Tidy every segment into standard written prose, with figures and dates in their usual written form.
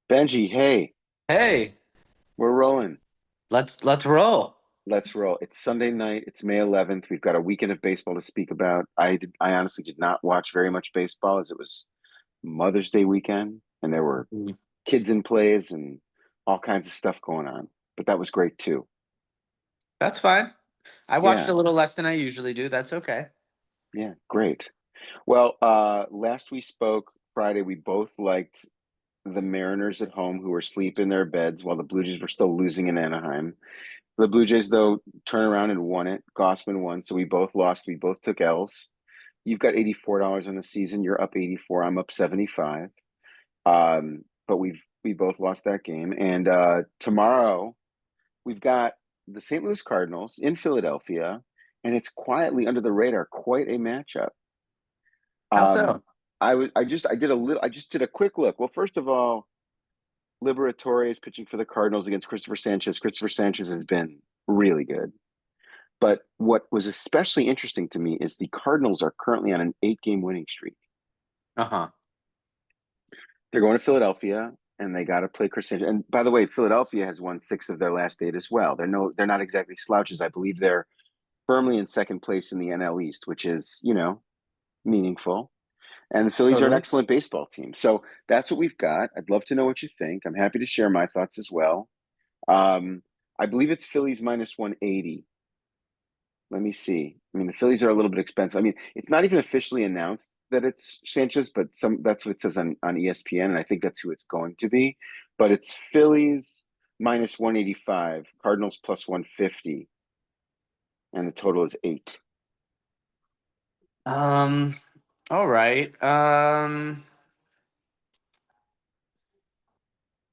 Benji, hey, Hey, we're rolling. let's roll. Let's roll. It's Sunday night. It's May 11th. We've got a weekend of baseball to speak about. I honestly did not watch very much baseball as it was Mother's Day weekend and there were Mm. kids in plays and all kinds of stuff going on. But that was great too. That's fine. I watched Yeah, a little less than I usually do. That's okay. yeah, great. Well, last we spoke Friday, we both liked the Mariners at home who were asleep in their beds while the Blue Jays were still losing in Anaheim. The Blue Jays, though, turn around and won it. Gossman won, so we both lost. We both took L's. You've got $84 on the season. You're up 84. I'm up 75. But we both lost that game. And tomorrow we've got the St. Louis Cardinals in Philadelphia, and it's quietly under the radar, quite a matchup. How Um, so? I just did a quick look. Well, first of all, Liberatore is pitching for the Cardinals against Christopher Sanchez. Christopher Sanchez has been really good. But what was especially interesting to me is the Cardinals are currently on an 8 game winning streak. Uh-huh. They're going to Philadelphia and they got to play Chris Sanchez. And by the way, Philadelphia has won 6 of their last 8 as well. They're not exactly slouches. I believe they're firmly in second place in the NL East, which is, meaningful. And the Phillies are an Totally. excellent baseball team. So that's what we've got. I'd love to know what you think. I'm happy to share my thoughts as well. Um, I believe it's Phillies minus 180. Let me see. I mean, the Phillies are a little bit expensive. I mean, it's not even officially announced that it's Sanchez, but that's what it says on ESPN, and I think that's who it's going to be. But it's Phillies minus 185, Cardinals plus 150, and the total is 8. Um, all right.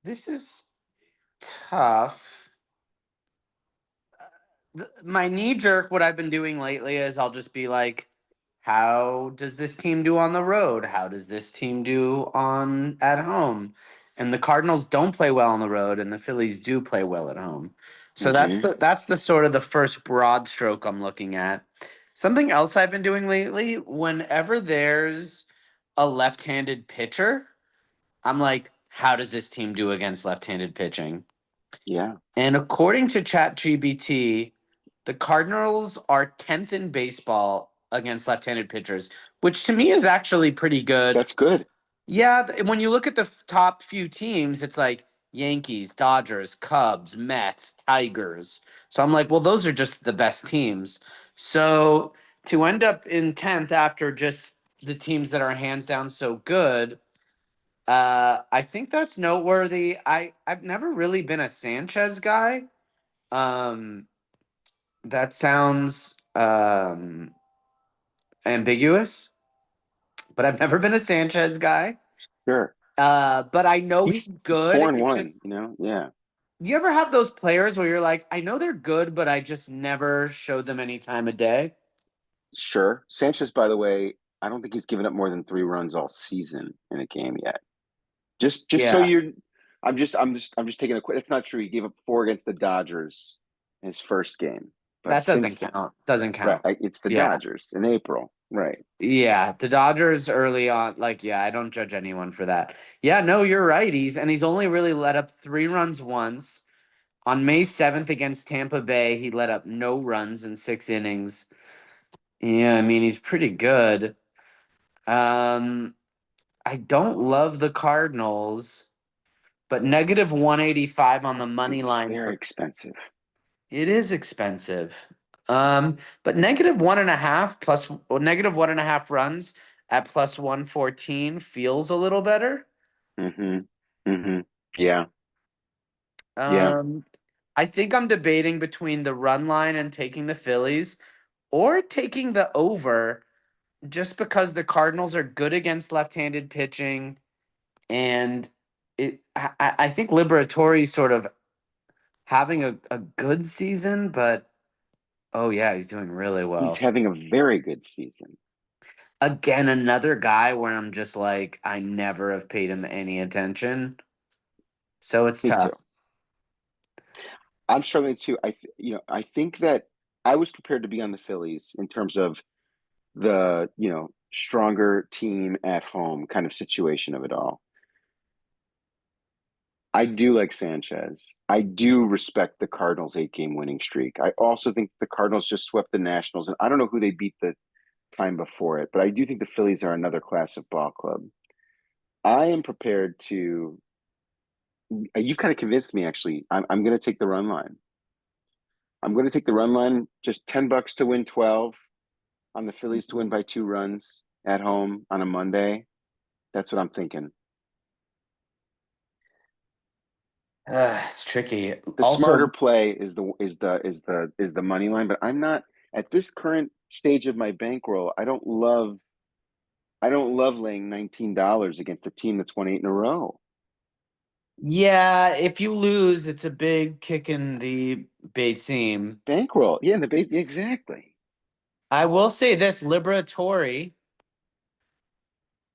This is tough. My knee jerk, what I've been doing lately is I'll just be like, how does this team do on the road? How does this team do on at home? And the Cardinals don't play well on the road, and the Phillies do play well at home. So Mm-hmm. that's the sort of the first broad stroke I'm looking at. Something else I've been doing lately, whenever there's a left-handed pitcher, I'm like, how does this team do against left-handed pitching? Yeah, And according to ChatGPT, the Cardinals are 10th in baseball against left-handed pitchers, which to me is actually pretty good. that's good. Yeah, when you look at the top few teams, it's like Yankees, Dodgers, Cubs, Mets, Tigers. So I'm like, well, those are just the best teams. So to end up in 10th after just the teams that are hands down so good, I think that's noteworthy. I've never really been a Sanchez guy. Um, that sounds ambiguous, but I've never been a Sanchez guy. Sure. But I know he's He's good. four and It's one, just Yeah, you ever have those players where you're like, I know they're good, but I just never showed them any time of day. sure. Sanchez, by the way, I don't think he's given up more than 3 runs all season in a game yet. Just so Yeah, you're I'm just taking a quick. It's not true. He gave up 4 against the Dodgers in his first game. But that doesn't since count. Doesn't right, count. it's the Yeah. Dodgers in April. Right. Yeah, the Dodgers early on, like, yeah, I don't judge anyone for that. Yeah, no, you're right. He's only really let up 3 runs once. On May 7th against Tampa Bay, he let up no runs in 6 innings. Yeah, I mean, he's pretty good. Um, I don't love the Cardinals, but negative 185 on the money It's line very for expensive. it is expensive. But negative 1.5 plus or negative 1.5 runs at plus 114 feels a little better. Mm-hmm. Mm-hmm. Yeah. Yeah. Um, I think I'm debating between the run line and taking the Phillies or taking the over just because the Cardinals are good against left-handed pitching, and I think Liberatori's sort of having a good season, but oh yeah, he's doing really He's well. having a very good season. Again, another guy where I'm just like, I never have paid him any attention, so it's Me too. tough. I'm struggling too. I think that I was prepared to be on the Phillies in terms of the, stronger team at home kind of situation of it all. I do like Sanchez. I do respect the Cardinals' 8-game winning streak. I also think the Cardinals just swept the Nationals, and I don't know who they beat the time before it, but I do think the Phillies are another class of ball club. I am prepared to. You've kind of convinced me. Actually, I'm going to take the run line. I'm going to take the run line. Just $10 to win 12 on the Phillies to win by 2 runs at home on a Monday. That's what I'm thinking. It's tricky. The smarter Also, play is the money line, but I'm not at this current stage of my bankroll. I don't love laying $19 against a team that's won 8 in a row. yeah, if you lose, it's a big kick in the bait seam. Bankroll, yeah, the baby exactly. I will say this, Liberatore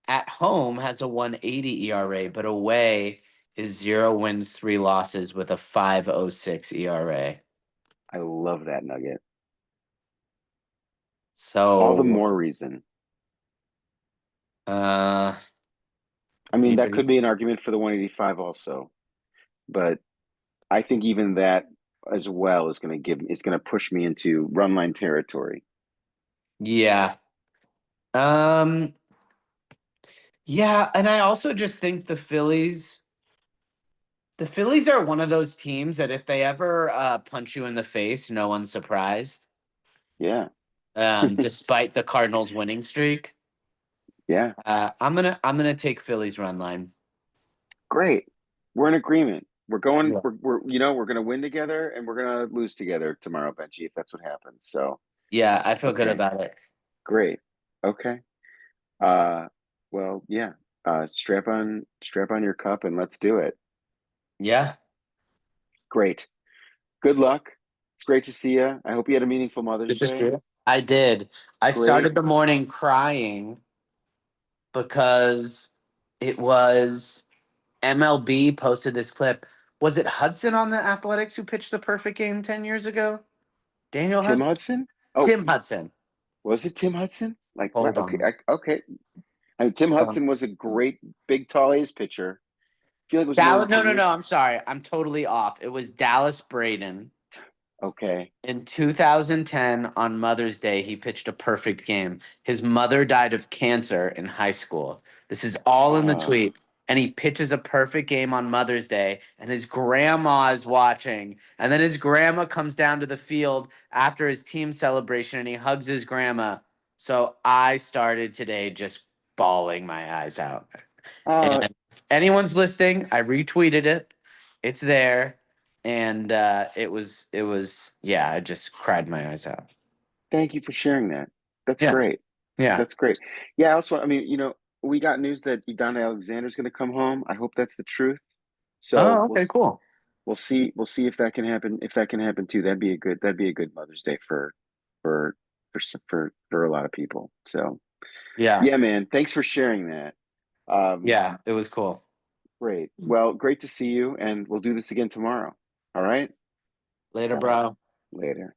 at home has a 180 ERA, but away is 0 wins, 3 losses with a 5.06 ERA. I love that nugget. All the So, more reason. uh, I mean, that yeah, could be an argument for the 185 also, but I think even that as well is going to push me into run line territory. yeah. Um, yeah, and I also just think the Phillies are one of those teams that if they ever punch you in the face, no one's surprised. Yeah, Despite the Cardinals winning streak. yeah, I'm gonna take Phillies run line. great. We're in agreement. We're going. Yeah. We're going to win together and we're going to lose together tomorrow, Benji, if that's what happens. So, Yeah, I feel good okay, about it. great. Okay. Uh, well, yeah. Strap on your cup and let's do it. Yeah. Great. Good luck. It's great to see you. I hope you had a meaningful Mother's Good to see Day. you. I did. I Great. started the morning crying because it was MLB posted this clip. Was it Hudson on the Athletics who pitched the perfect game 10 years ago? Daniel Tim Hudson? Hudson? Oh, Tim Hudson. was it Tim Hudson? Like, right, Hold okay, on. okay. Tim Um, Hudson was a great big tall A's pitcher. I feel like it was more than Dallas. No, 10 no, years. no. I'm sorry. I'm totally off. It was Dallas Braden. Okay. In 2010, on Mother's Day, he pitched a perfect game. His mother died of cancer in high school. This is all in the Uh, tweet. And he pitches a perfect game on Mother's Day, and his grandma is watching. And then his grandma comes down to the field after his team celebration, and he hugs his grandma. So I started today just bawling my eyes out. uh, And if anyone's listening, I retweeted it. It's there. And it was yeah, I just cried my eyes out. Thank you for sharing that. That's Yeah. great. Yeah. That's great. Yeah, also, I mean, we got news that Idana Alexander's going to come home. I hope that's the truth. So Oh, okay, cool. we'll see if that can happen. If that can happen too, that'd be a good Mother's Day for a lot of people. So Yeah. yeah, man, thanks for sharing that. Um, Yeah, it was cool. great. Well, great to see you, and we'll do this again tomorrow. All right. Later, All right. bro. Later.